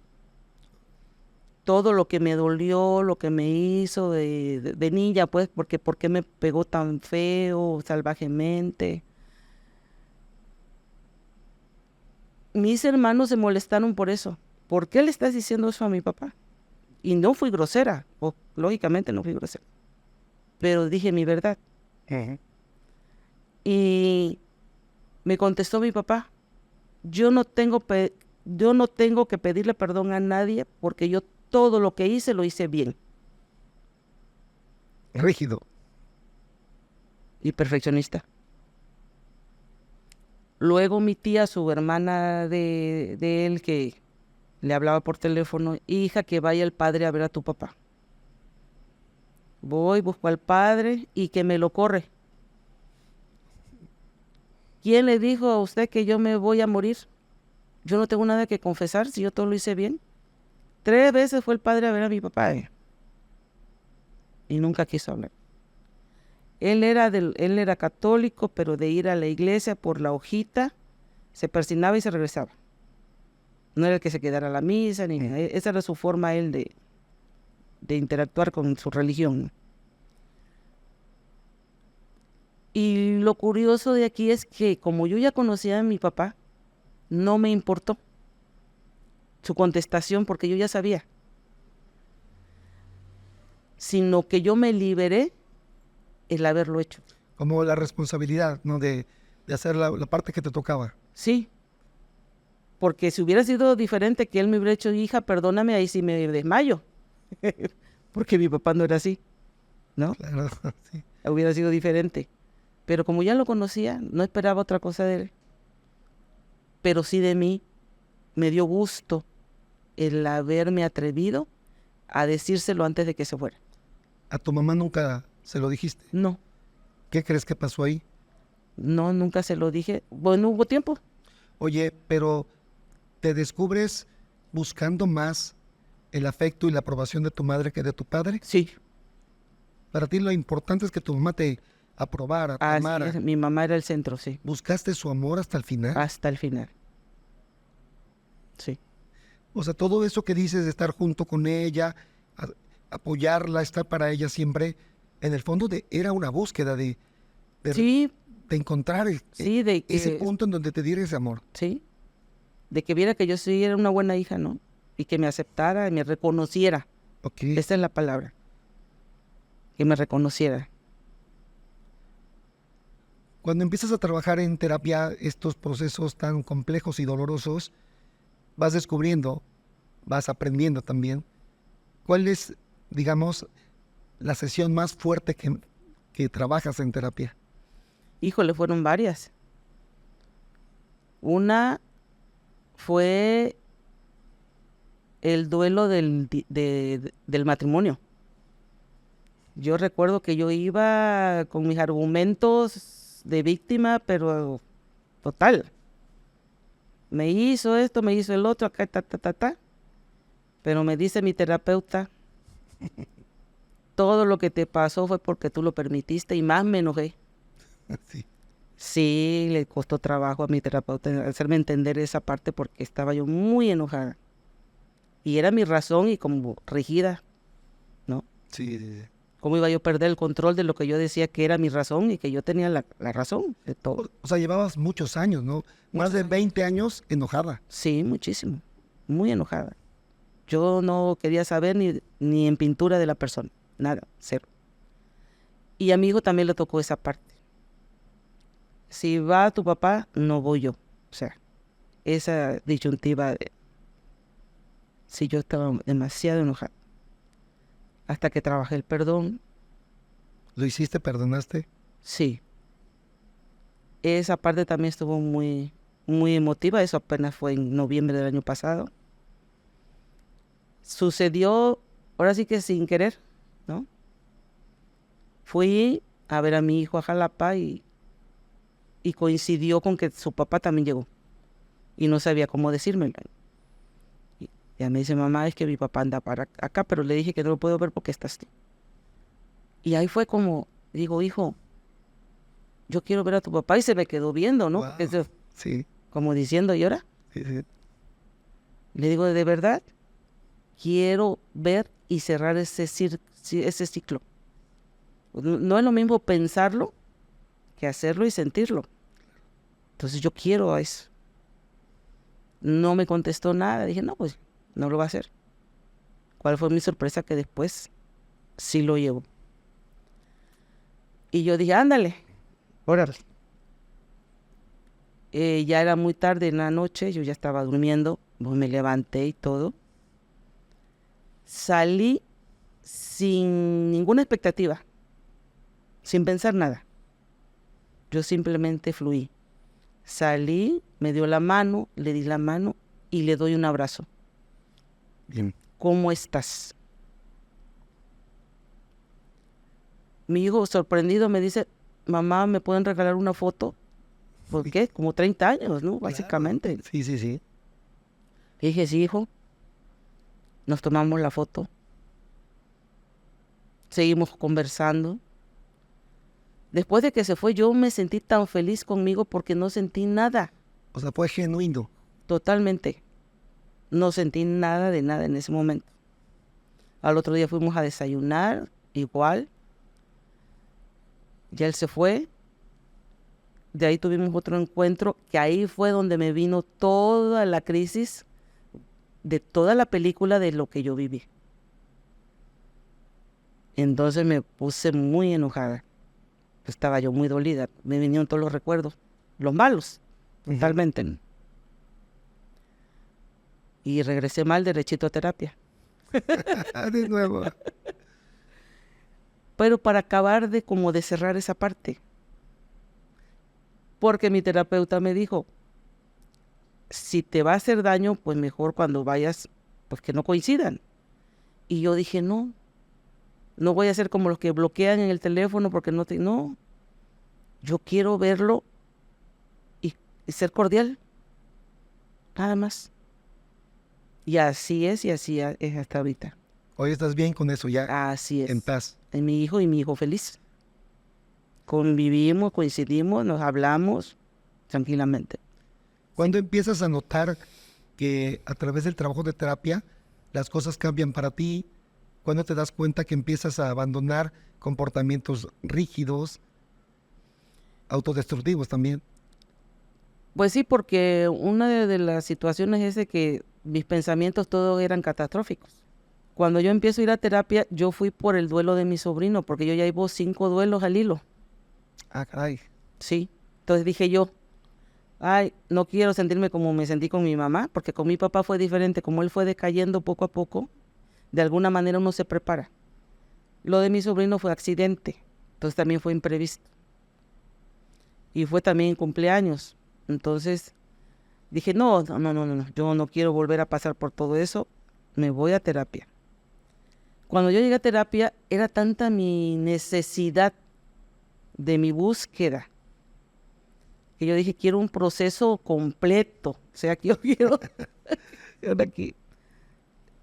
Todo lo que me dolió, lo que me hizo de niña, pues, porque por qué me pegó tan feo, salvajemente. Mis hermanos se molestaron por eso. ¿Por qué le estás diciendo eso a mi papá? Y no fui grosera, lógicamente no fui grosera, pero dije mi verdad. Y me contestó mi papá, yo no tengo que pedirle perdón a nadie porque yo todo lo que hice lo hice bien. Rígido. Y perfeccionista. Luego mi tía, su hermana de él, que le hablaba por teléfono, hija, que vaya el padre a ver a tu papá. Voy, busco al padre y que me lo corre. ¿Quién le dijo a usted que yo me voy a morir? Yo no tengo nada que confesar si yo todo lo hice bien. 3 veces fue el padre a ver a mi papá y nunca quiso hablar. Él era católico, pero de ir a la iglesia por la hojita, se persignaba y se regresaba. No era el que se quedara a la misa, ni nada. Esa era su forma él de interactuar con su religión. Y lo curioso de aquí es que como yo ya conocía a mi papá, no me importó su contestación porque yo ya sabía, sino que yo me liberé el haberlo hecho. Como la responsabilidad, ¿no? De hacer la parte que te tocaba. Sí, porque si hubiera sido diferente que él me hubiera dicho, hija, perdóname, ahí sí me desmayo, porque mi papá no era así, ¿no? Claro, sí. Hubiera sido diferente. Pero como ya lo conocía, no esperaba otra cosa de él. Pero sí de mí, me dio gusto el haberme atrevido a decírselo antes de que se fuera. ¿A tu mamá nunca se lo dijiste? No, ¿Qué crees que pasó ahí? no, nunca se lo dije. Bueno, hubo tiempo. Oye, pero te descubres buscando más el afecto y la aprobación de tu madre que de tu padre. Sí, Para ti lo importante es que tu mamá te aprobara, te así amara. es, mi mamá era el centro, sí, ¿Buscaste su amor hasta el final? hasta el final. Sí, O sea, todo eso que dices de estar junto con ella, apoyarla, estar para ella siempre, en el fondo era una búsqueda de sí, encontrar sí, de ese que, punto en donde te diera ese amor. sí, de que viera que yo sí era una buena hija, ¿no? Y que me aceptara y me reconociera. Ok. Esa es la palabra. Que me reconociera. Cuando empiezas a trabajar en terapia estos procesos tan complejos y dolorosos, vas descubriendo, vas aprendiendo también cuál es, digamos, la sesión más fuerte que trabajas en terapia. Híjole, fueron varias. Una fue el duelo del matrimonio. Yo recuerdo que yo iba con mis argumentos de víctima, pero total. Me hizo esto, me hizo el otro, acá, ta. Pero me dice mi terapeuta, todo lo que te pasó fue porque tú lo permitiste y más me enojé. Sí. Sí, le costó trabajo a mi terapeuta hacerme entender esa parte porque estaba yo muy enojada. Y era mi razón y como rígida, ¿no? Sí. ¿Cómo iba yo a perder el control de lo que yo decía que era mi razón y que yo tenía la razón de todo? O sea, llevabas muchos años, ¿no? Más de 20 años enojada. Sí, muchísimo, muy enojada. Yo no quería saber ni en pintura de la persona, nada, cero. Y a mi hijo también le tocó esa parte. Si va tu papá, no voy yo. O sea, esa disyuntiva de si yo estaba demasiado enojada. Hasta que trabajé el perdón, ¿Lo hiciste? ¿Perdonaste? sí. Esa parte también estuvo muy, muy emotiva, eso apenas fue en noviembre del año pasado. Sucedió, ahora sí que sin querer, ¿no? Fui a ver a mi hijo a Jalapa y coincidió con que su papá también llegó y no sabía cómo decírmelo. Y ella me dice, mamá, es que mi papá anda para acá, pero le dije que no lo puedo ver porque estás tú. Y ahí fue como, digo, hijo, yo quiero ver a tu papá, y se me quedó viendo, ¿no? Wow. Eso, Sí, como diciendo, ¿y ahora? sí, sí. Le digo, de verdad, quiero ver y cerrar ese ciclo. No es lo mismo pensarlo que hacerlo y sentirlo. Entonces yo quiero eso. No me contestó nada. Dije, no, pues no lo va a hacer. ¿Cuál fue mi sorpresa? Que después sí lo llevo. Y yo dije, ándale, órale. Ya era muy tarde en la noche, yo ya estaba durmiendo, pues me levanté y todo. Salí sin ninguna expectativa, sin pensar nada. Yo simplemente fluí. Salí, me dio la mano, le di la mano y le doy un abrazo. Bien. ¿Cómo estás? Mi hijo sorprendido me dice, mamá, ¿me pueden regalar una foto? ¿Por qué? Como 30 años, ¿no? Básicamente. Sí, sí, sí. Le dije, sí, hijo. Nos tomamos la foto. Seguimos conversando. Después de que se fue, yo me sentí tan feliz conmigo porque no sentí nada. O sea, fue genuino. Totalmente. No sentí nada de nada en ese momento. Al otro día fuimos a desayunar, igual. Ya él se fue. De ahí tuvimos otro encuentro, que ahí fue donde me vino toda la crisis de toda la película de lo que yo viví. Entonces me puse muy enojada. Estaba yo muy dolida. Me vinieron todos los recuerdos, los malos, totalmente. Y regresé mal derechito a terapia. De nuevo. Pero para acabar de como de cerrar esa parte. Porque mi terapeuta me dijo, si te va a hacer daño, pues mejor cuando vayas, pues que no coincidan. Y yo dije, no voy a ser como los que bloquean en el teléfono porque no, yo quiero verlo y ser cordial, nada más. Y así es, y así es hasta ahorita. Hoy estás bien con eso ya. Así es. En paz. En mi hijo y mi hijo feliz. Convivimos, coincidimos, nos hablamos tranquilamente. ¿Cuándo empiezas a notar que a través del trabajo de terapia las cosas cambian para ti? ¿Cuándo te das cuenta que empiezas a abandonar comportamientos rígidos, autodestructivos también? Pues sí, porque una de las situaciones es de que mis pensamientos todos eran catastróficos. Cuando yo empiezo a ir a terapia, yo fui por el duelo de mi sobrino, porque yo ya llevo 5 duelos al hilo. Ah, caray. Sí. Entonces dije yo, ay, no quiero sentirme como me sentí con mi mamá, porque con mi papá fue diferente, como él fue decayendo poco a poco, de alguna manera uno se prepara. Lo de mi sobrino fue accidente, entonces también fue imprevisto. Y fue también cumpleaños. Entonces dije, no, yo no quiero volver a pasar por todo eso, me voy a terapia. Cuando yo llegué a terapia, era tanta mi necesidad de mi búsqueda, que yo dije, quiero un proceso completo, o sea, que yo quiero, aquí,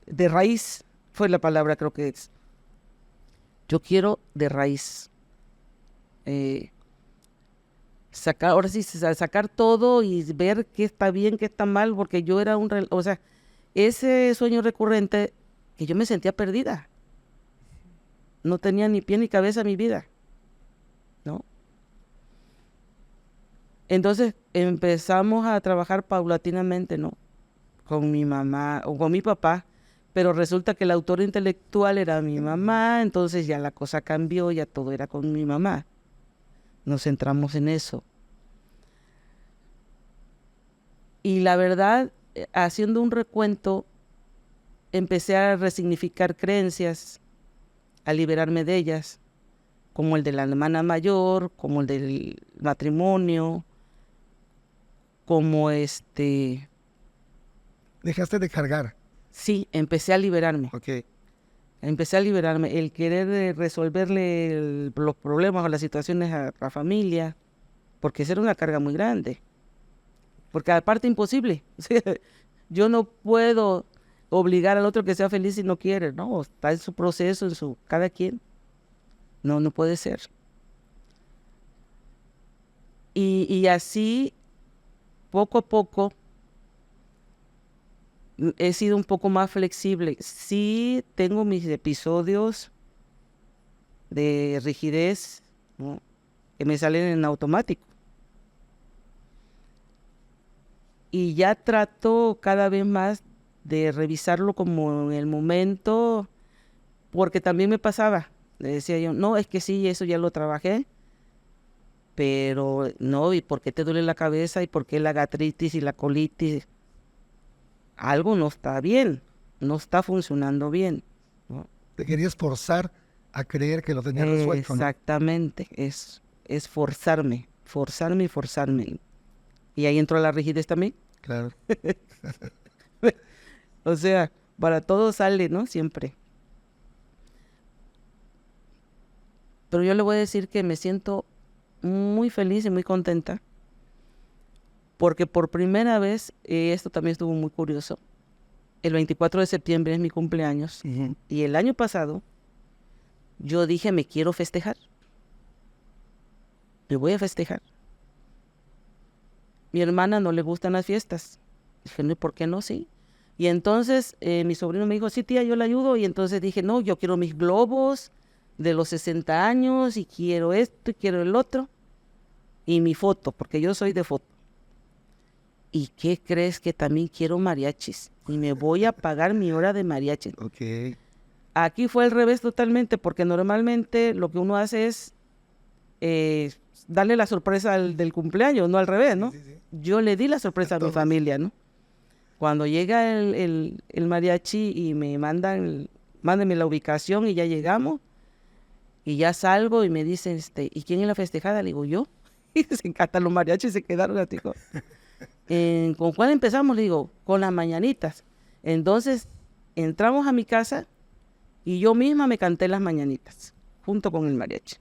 de raíz, fue la palabra creo que es. Yo quiero de raíz. Ahora sí, sacar todo y ver qué está bien, qué está mal, porque yo era o sea, ese sueño recurrente que yo me sentía perdida. No tenía ni pie ni cabeza mi vida, ¿no? Entonces empezamos a trabajar paulatinamente, ¿no? Con mi mamá o con mi papá, pero resulta que el autor intelectual era mi mamá, entonces ya la cosa cambió, ya todo era con mi mamá. Nos centramos en eso. Y la verdad, haciendo un recuento, empecé a resignificar creencias, a liberarme de ellas, como el de la hermana mayor, como el del matrimonio, como Dejaste de cargar. sí, empecé a liberarme. Ok. Empecé a liberarme, el querer resolverle los problemas o las situaciones a la familia, porque esa era una carga muy grande. Porque aparte imposible. O sea, yo no puedo obligar al otro que sea feliz si no quiere, ¿no? Está en su proceso, cada quien. No, no puede ser. Y así, poco a poco, he sido un poco más flexible. Sí tengo mis episodios de rigidez, ¿no?, que me salen en automático. Y ya trato cada vez más de revisarlo como en el momento, porque también me pasaba. Le decía yo, no, es que sí, eso ya lo trabajé, pero no, ¿y por qué te duele la cabeza? ¿Y por qué la gastritis y la colitis? Algo no está bien, no está funcionando bien, ¿no? Te querías forzar a creer que lo tenías resuelto, ¿no? Exactamente, es forzarme, forzarme y forzarme. Y ahí entró la rigidez también. Claro. O sea, para todo sale, ¿no? Siempre. Pero yo le voy a decir que me siento muy feliz y muy contenta, porque por primera vez, esto también estuvo muy curioso, el 24 de septiembre es mi cumpleaños, Ujú. y el año pasado yo dije, me quiero festejar, me voy a festejar. Mi hermana no le gustan las fiestas. Dije, no, ¿por qué no? Sí. Y entonces mi sobrino me dijo, sí, tía, yo le ayudo. Y entonces dije, no, yo quiero mis globos de los 60 años y quiero esto y quiero el otro. Y mi foto, porque yo soy de foto. ¿Y qué crees? Que también quiero mariachis. Y me voy a pagar mi hora de mariachi. Ok. Aquí fue al revés totalmente, porque normalmente lo que uno hace es darle la sorpresa del cumpleaños, no al revés, ¿no? Sí, sí, sí. Yo le di la sorpresa a mi todos. familia, ¿no? Cuando llega el mariachi y me mándenme la ubicación y ya llegamos, y ya salgo y me dicen, ¿y quién es la festejada? Le digo, yo. Y se encantan los mariachis y se quedaron así. ¿Con cuál empezamos? Le digo, con las mañanitas. Entonces, entramos a mi casa y yo misma me canté las mañanitas, junto con el mariachi.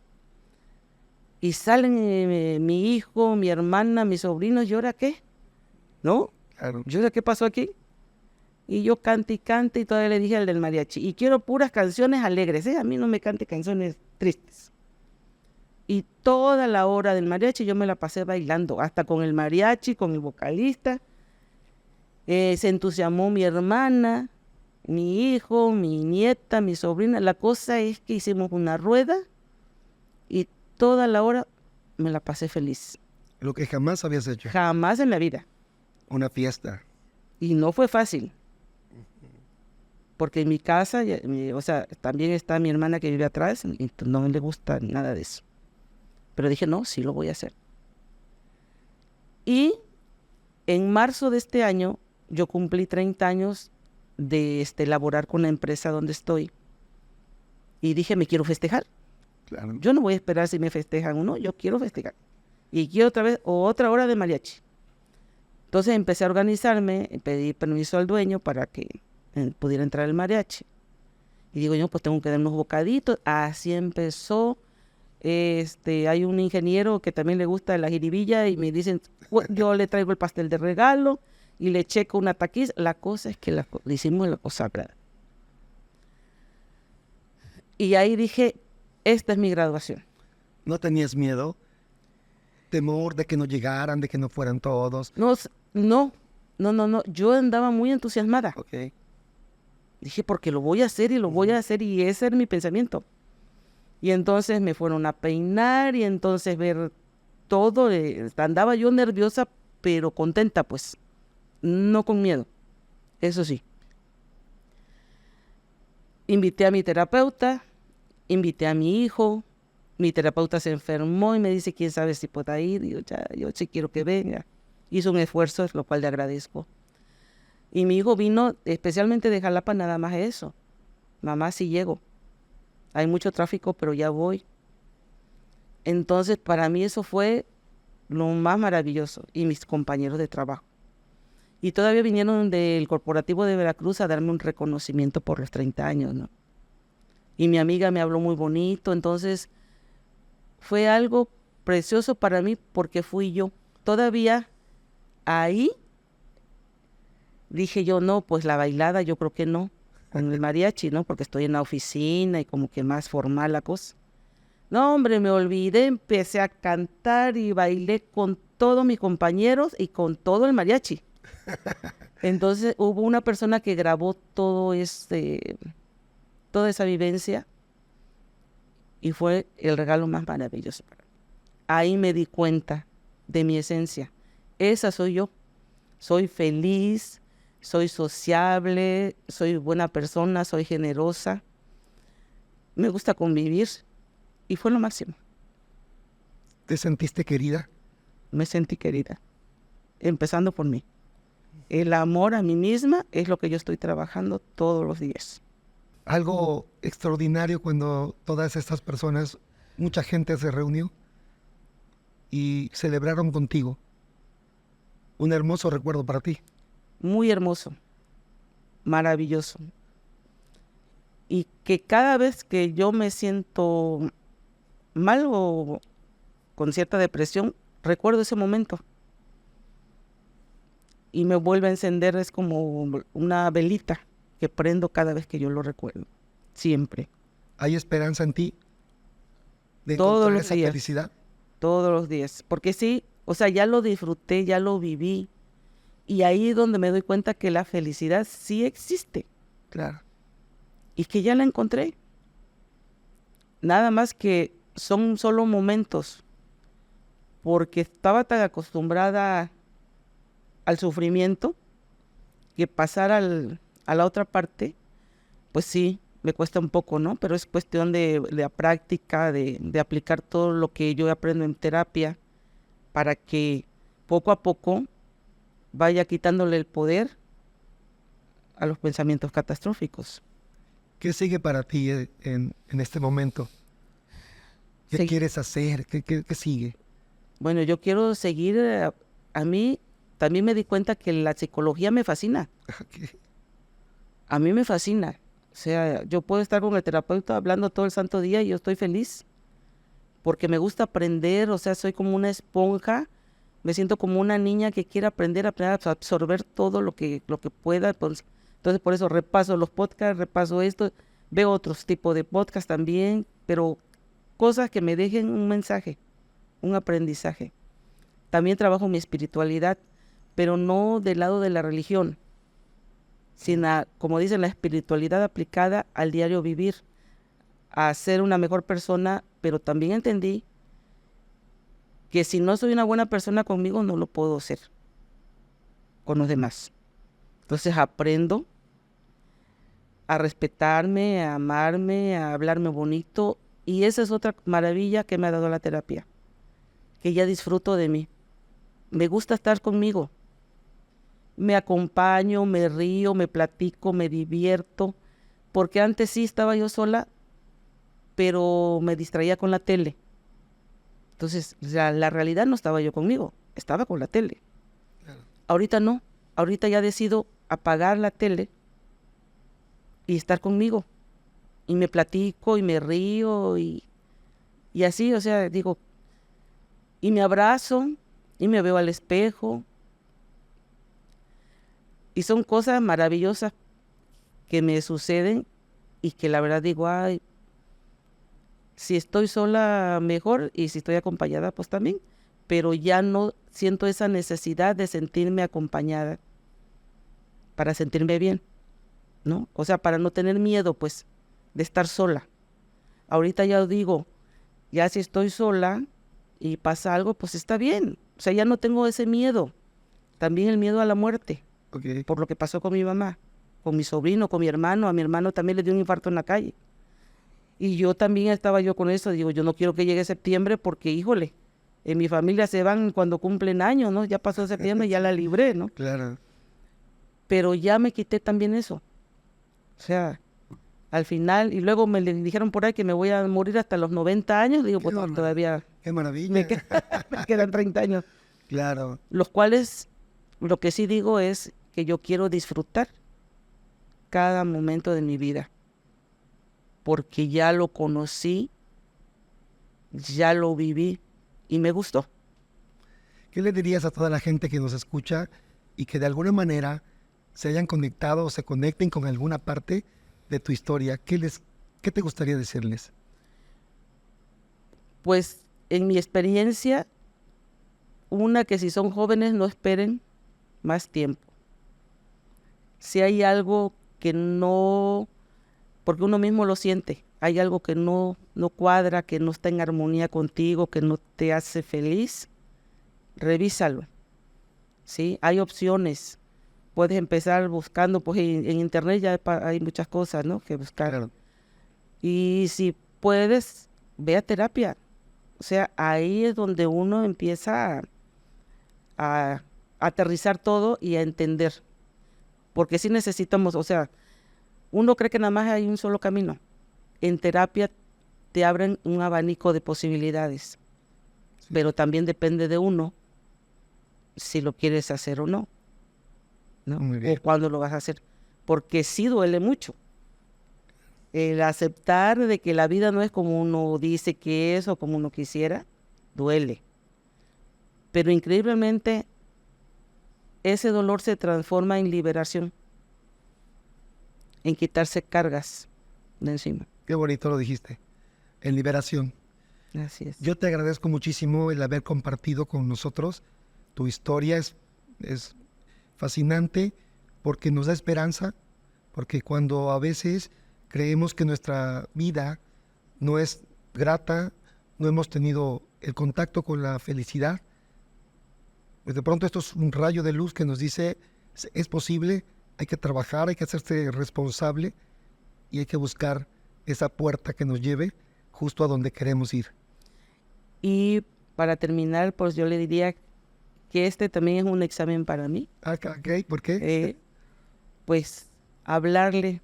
Y salen mi hijo, mi hermana, mis sobrinos, ¿y ahora qué? ¿No? Claro. ¿Y ahora qué pasó aquí? Y yo cante y cante y todavía le dije al del mariachi, y quiero puras canciones alegres, ¿eh? A mí no me cante canciones tristes. Y toda la hora del mariachi yo me la pasé bailando, hasta con el mariachi, con el vocalista. Se entusiasmó mi hermana, mi hijo, mi nieta, mi sobrina. La cosa es que hicimos una rueda y toda la hora me la pasé feliz. Lo que jamás habías hecho. Jamás en la vida. Una fiesta. Y no fue fácil. Porque en mi casa, o sea, también está mi hermana que vive atrás y no le gusta nada de eso. Pero dije, no, sí lo voy a hacer. Y en marzo de este año, yo cumplí 30 años de laborar con la empresa donde estoy. Y dije, me quiero festejar. Claro. Yo no voy a esperar si me festejan o no, yo quiero festejar. Y quiero otra hora de mariachi. Entonces empecé a organizarme, pedí permiso al dueño para que pudiera entrar el mariachi. Y digo yo, pues tengo que dar unos bocaditos. Así empezó. Hay un ingeniero que también le gusta la jiribilla y me dicen, yo le traigo el pastel de regalo y le checo una taquiza. La cosa es que le hicimos la cosa sagrada. Y ahí dije, esta es mi graduación. ¿No tenías miedo? Temor de que no llegaran, de que no fueran todos. No. Yo andaba muy entusiasmada. Ok. Dije, porque lo voy a hacer y lo voy a hacer y ese era mi pensamiento. Y entonces me fueron a peinar y entonces ver todo. Andaba yo nerviosa, pero contenta, pues. No con miedo. Eso sí. Invité a mi terapeuta, invité a mi hijo. Mi terapeuta se enfermó y me dice, ¿quién sabe si pueda ir? Y yo sí quiero que venga. Hizo un esfuerzo, lo cual le agradezco. Y mi hijo vino especialmente de Jalapa, nada más eso. Mamá, sí llego. Hay mucho tráfico, pero ya voy. Entonces, para mí eso fue lo más maravilloso, y mis compañeros de trabajo. Y todavía vinieron del Corporativo de Veracruz a darme un reconocimiento por los 30 años, ¿no? Y mi amiga me habló muy bonito, entonces fue algo precioso para mí porque fui yo. Todavía ahí dije yo, no, pues la bailada yo creo que no, con el mariachi, ¿no? Porque estoy en la oficina y como que más formal la cosa. No, hombre, me olvidé, empecé a cantar y bailé con todos mis compañeros y con todo el mariachi. Entonces hubo una persona que grabó toda esa vivencia y fue el regalo más maravilloso para mí. Ahí me di cuenta de mi esencia. Esa soy yo. Soy feliz, soy sociable, soy buena persona, soy generosa. Me gusta convivir y fue lo máximo. ¿Te sentiste querida? Me sentí querida, empezando por mí. El amor a mí misma es lo que yo estoy trabajando todos los días. Algo extraordinario cuando todas estas personas, mucha gente se reunió y celebraron contigo. Un hermoso recuerdo para ti. Muy hermoso, maravilloso. Y que cada vez que yo me siento mal o con cierta depresión, recuerdo ese momento. Y me vuelve a encender, es como una velita que prendo cada vez que yo lo recuerdo. Siempre. ¿Hay esperanza en ti de Todos encontrar los esa días. felicidad? Todos los días. Porque sí, o sea, ya lo disfruté, ya lo viví. Y ahí es donde me doy cuenta que la felicidad sí existe. Claro. Y que ya la encontré. Nada más que son solo momentos. Porque estaba tan acostumbrada al sufrimiento que pasar a la otra parte, pues sí, me cuesta un poco, ¿no? Pero es cuestión de la práctica, de aplicar todo lo que yo aprendo en terapia para que poco a poco vaya quitándole el poder a los pensamientos catastróficos. ¿Qué sigue para ti en este momento? ¿Qué Sí. quieres hacer? ¿Qué sigue? Bueno, yo quiero seguir, a mí también me di cuenta que la psicología me fascina. Ok. A mí me fascina. O sea, yo puedo estar con el terapeuta hablando todo el santo día y yo estoy feliz. Porque me gusta aprender, o sea, soy como una esponja. Me siento como una niña que quiere aprender a absorber todo lo que pueda. Pues, entonces, por eso repaso los podcasts, repaso esto. Veo otros tipos de podcasts también, pero cosas que me dejen un mensaje, un aprendizaje. También trabajo mi espiritualidad, pero no del lado de la religión, sino, como dicen, la espiritualidad aplicada al diario vivir, a ser una mejor persona, pero también entendí que si no soy una buena persona conmigo, no lo puedo ser con los demás. Entonces aprendo a respetarme, a amarme, a hablarme bonito, y esa es otra maravilla que me ha dado la terapia, que ya disfruto de mí. Me gusta estar conmigo. Me acompaño, me río, me platico, me divierto, porque antes sí estaba yo sola, pero me distraía con la tele. Entonces, la realidad no estaba yo conmigo, estaba con la tele. Claro. Ahorita no, ahorita ya decido apagar la tele y estar conmigo. Y me platico y me río y así, o sea, digo, y me abrazo y me veo al espejo. Y son cosas maravillosas que me suceden y que la verdad digo, ay, si estoy sola mejor y si estoy acompañada pues también, pero ya no siento esa necesidad de sentirme acompañada para sentirme bien, ¿no? O sea, para no tener miedo pues de estar sola. Ahorita ya digo, ya si estoy sola y pasa algo pues está bien, o sea, ya no tengo ese miedo, también el miedo a la muerte. Okay. Por lo que pasó con mi mamá, con mi sobrino, con mi hermano. A mi hermano también le dio un infarto en la calle. Y yo también estaba yo con eso. Digo, yo no quiero que llegue septiembre porque, híjole, en mi familia se van cuando cumplen años, ¿no? Ya pasó septiembre, ya la libré, ¿no? Claro. Pero ya me quité también eso. O sea, al final, y luego me le dijeron por ahí que me voy a morir hasta los 90 años. Digo, Qué pues bárbaro. todavía Qué maravilla. Me quedan 30 años. Claro. Los cuales, lo que sí digo es que yo quiero disfrutar cada momento de mi vida, porque ya lo conocí, ya lo viví y me gustó. ¿Qué le dirías a toda la gente que nos escucha y que de alguna manera se hayan conectado o se conecten con alguna parte de tu historia? ¿Qué te gustaría decirles? Pues en mi experiencia, que si son jóvenes no esperen más tiempo. Si hay algo que no, porque uno mismo lo siente, hay algo que no cuadra, que no está en armonía contigo, que no te hace feliz, revísalo. ¿Sí? Hay opciones. Puedes empezar buscando, pues en internet ya hay muchas cosas, ¿no?, que buscar. Claro. Y si puedes, ve a terapia. O sea, ahí es donde uno empieza a aterrizar todo y a entender. Porque sí necesitamos, o sea, uno cree que nada más hay un solo camino. En terapia te abren un abanico de posibilidades, pero también depende de uno si lo quieres hacer o no, ¿no? Muy bien. O cuándo lo vas a hacer. Porque sí duele mucho. El aceptar de que la vida no es como uno dice que es o como uno quisiera, duele. Pero increíblemente, ese dolor se transforma en liberación, en quitarse cargas de encima. Qué bonito lo dijiste. En liberación. Así es. Yo te agradezco muchísimo el haber compartido con nosotros. Tu historia es fascinante porque nos da esperanza, porque cuando a veces creemos que nuestra vida no es grata, no hemos tenido el contacto con la felicidad, pues de pronto esto es un rayo de luz que nos dice, es posible, hay que trabajar, hay que hacerse responsable y hay que buscar esa puerta que nos lleve justo a donde queremos ir. Y para terminar, pues yo le diría que este también es un examen para mí. Ok, ¿por qué? Pues hablarle,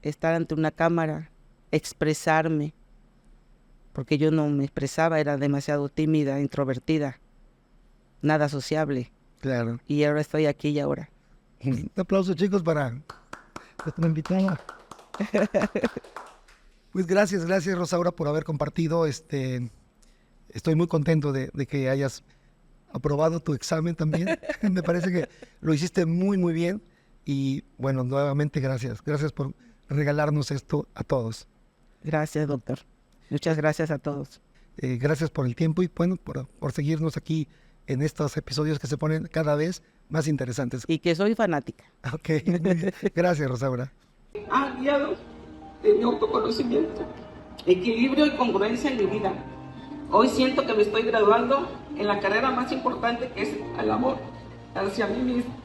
estar ante una cámara, expresarme, porque yo no me expresaba, era demasiado tímida, introvertida, nada sociable. Claro. Y ahora estoy aquí y ahora. Un aplauso, chicos, para nuestra invitada. Pues gracias, Rosaura, por haber compartido. Estoy muy contento de que hayas aprobado tu examen también. Me parece que lo hiciste muy, muy bien. Y bueno, nuevamente gracias. Gracias por regalarnos esto a todos. Gracias, doctor. Muchas gracias a todos. Gracias por el tiempo y bueno, por seguirnos aquí en estos episodios que se ponen cada vez más interesantes. Y que soy fanática. Ok, muy bien. Gracias, Rosaura. Aliado de mi autoconocimiento, equilibrio y congruencia en mi vida. Hoy siento que me estoy graduando en la carrera más importante, que es el amor hacia mí mismo.